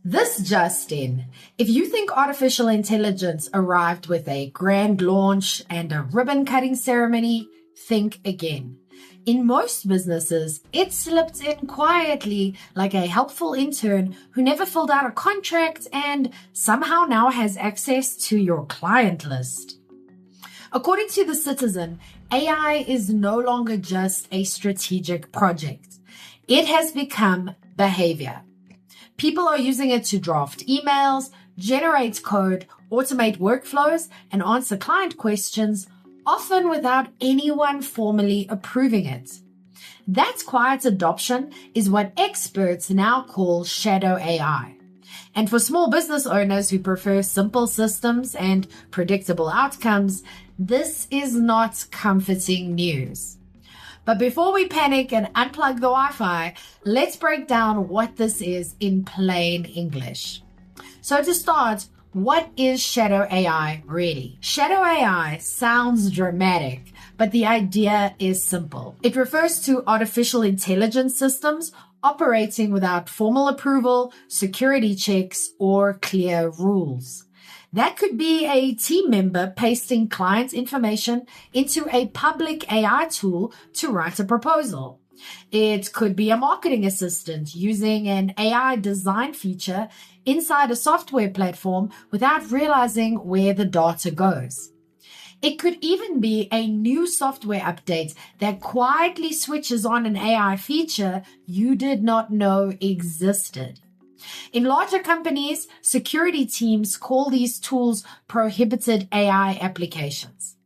This just in. If you think artificial intelligence arrived with a grand launch and a ribbon-cutting ceremony, think again. In most businesses, it slipped in quietly like a helpful intern who never filled out a contract and somehow now has access to your client list. According to The Citizen, AI is no longer just a strategic project. It has become behavior. People are using it to draft emails, generate code, automate workflows, and answer client questions, often without anyone formally approving it. That quiet adoption is what experts now call shadow AI. And for small business owners who prefer simple systems and predictable outcomes, this is not comforting news. But before we panic and unplug the Wi-Fi, let's break down what this is in plain English. So to start, what is shadow AI really? Shadow AI sounds dramatic, but the idea is simple. It refers to artificial intelligence systems operating without formal approval, security checks, or clear rules. That could be a team member pasting client information into a public AI tool to write a proposal. It could be a marketing assistant using an AI design feature inside a software platform without realizing where the data goes. It could even be a new software update that quietly switches on an AI feature you did not know existed. In larger companies, security teams call these tools prohibited AI applications.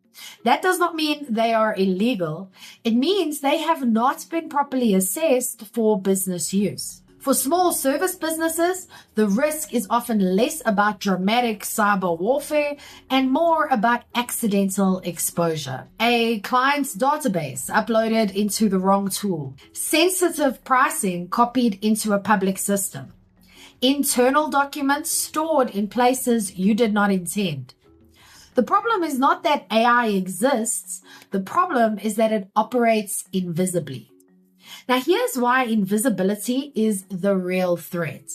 That does not mean they are illegal. It means they have not been properly assessed for business use. For small service businesses, the risk is often less about dramatic cyber warfare and more about accidental exposure. A client's database uploaded into the wrong tool, sensitive pricing copied into a public system, internal documents stored in places you did not intend. The problem is not that AI exists. The problem is that it operates invisibly. Now, here's why invisibility is the real threat.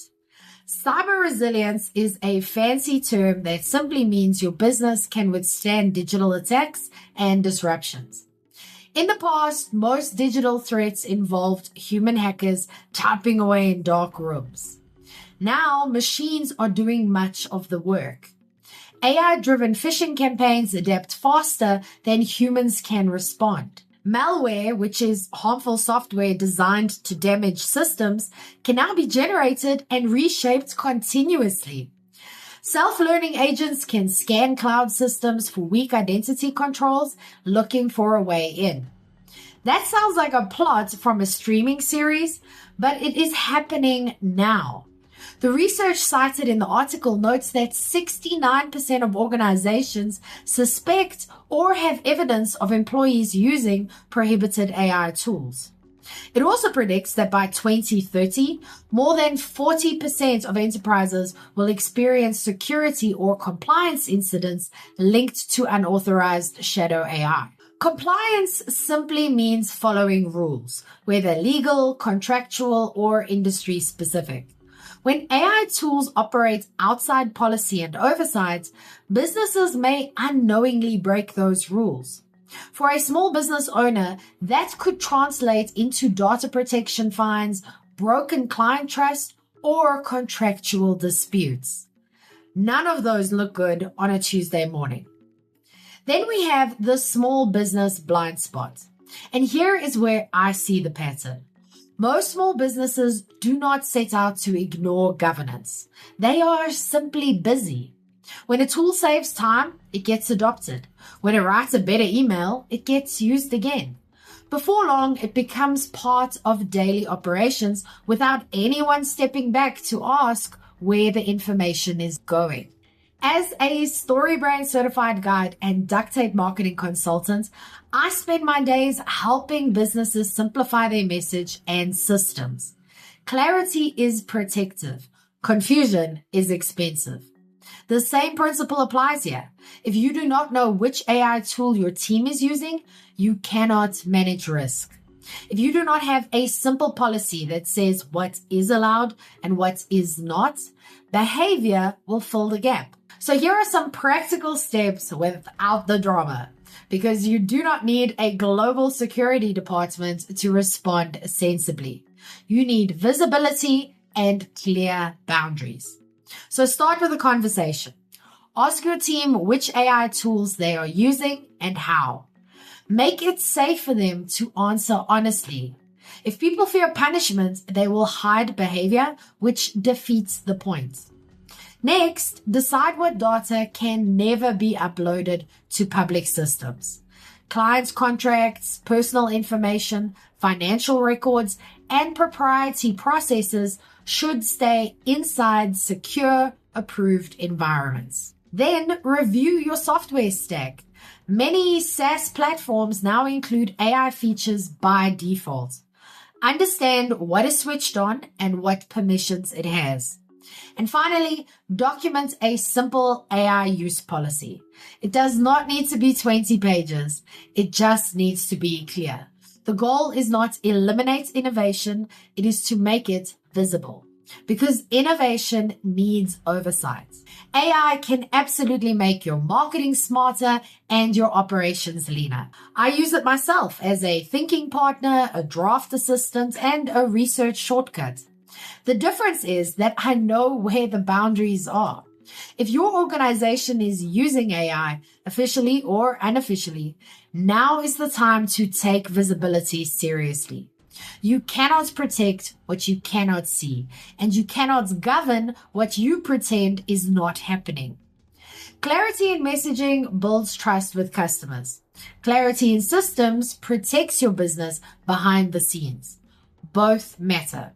Cyber resilience is a fancy term that simply means your business can withstand digital attacks and disruptions. In the past, most digital threats involved human hackers typing away in dark rooms. Now, machines are doing much of the work. AI-driven phishing campaigns adapt faster than humans can respond. Malware, which is harmful software designed to damage systems, can now be generated and reshaped continuously. Self-learning agents can scan cloud systems for weak identity controls, looking for a way in. That sounds like a plot from a streaming series, but it is happening now. The research cited in the article notes that 69% of organizations suspect or have evidence of employees using prohibited AI tools. It also predicts that by 2030, more than 40% of enterprises will experience security or compliance incidents linked to unauthorized shadow AI. Compliance simply means following rules, whether legal, contractual, or industry specific. When AI tools operate outside policy and oversight, businesses may unknowingly break those rules. For a small business owner, that could translate into data protection fines, broken client trust, or contractual disputes. None of those look good on a Tuesday morning. Then we have the small business blind spot. And here is where I see the pattern. Most small businesses do not set out to ignore governance. They are simply busy. When a tool saves time, it gets adopted. When it writes a better email, it gets used again. Before long, it becomes part of daily operations without anyone stepping back to ask where the information is going. As a StoryBrand certified guide and duct tape marketing consultant, I spend my days helping businesses simplify their message and systems. Clarity is protective. Confusion is expensive. The same principle applies here. If you do not know which AI tool your team is using, you cannot manage risk. If you do not have a simple policy that says what is allowed and what is not, behavior will fill the gap. So here are some practical steps without the drama, because you do not need a global security department to respond sensibly. You need visibility and clear boundaries. So start with a conversation. Ask your team which AI tools they are using and how. Make it safe for them to answer honestly. If people fear punishment, they will hide behavior, which defeats the point. Next, decide what data can never be uploaded to public systems. Clients' contracts, personal information, financial records, and proprietary processes should stay inside secure, approved environments. Then review your software stack. Many SaaS platforms now include AI features by default. Understand what is switched on and what permissions it has. And finally, document a simple AI use policy. It does not need to be 20 pages. It just needs to be clear. The goal is not to eliminate innovation. It is to make it visible, because innovation needs oversight. AI can absolutely make your marketing smarter and your operations leaner. I use it myself as a thinking partner, a draft assistant, and a research shortcut. The difference is that I know where the boundaries are. If your organization is using AI, officially or unofficially, now is the time to take visibility seriously. You cannot protect what you cannot see, and you cannot govern what you pretend is not happening. Clarity in messaging builds trust with customers. Clarity in systems protects your business behind the scenes. Both matter.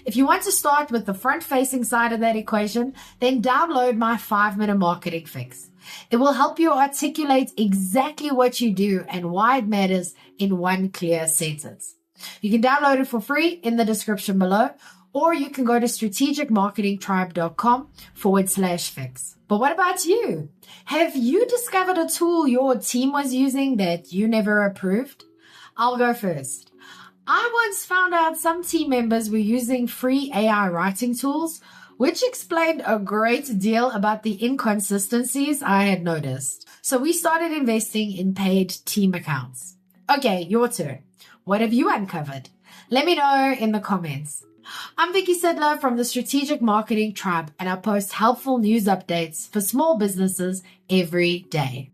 If you want to start with the front-facing side of that equation, then download my 5-minute marketing fix. It will help you articulate exactly what you do and why it matters in one clear sentence. You can download it for free in the description below, or you can go to strategicmarketingtribe.com/fix. But what about you? Have you discovered a tool your team was using that you never approved? I'll go first. I once found out some team members were using free AI writing tools, which explained a great deal about the inconsistencies I had noticed. So we started investing in paid team accounts. Okay, your turn. What have you uncovered? Let me know in the comments. I'm Vicky Sidler from the Strategic Marketing Tribe, and I post helpful news updates for small businesses every day.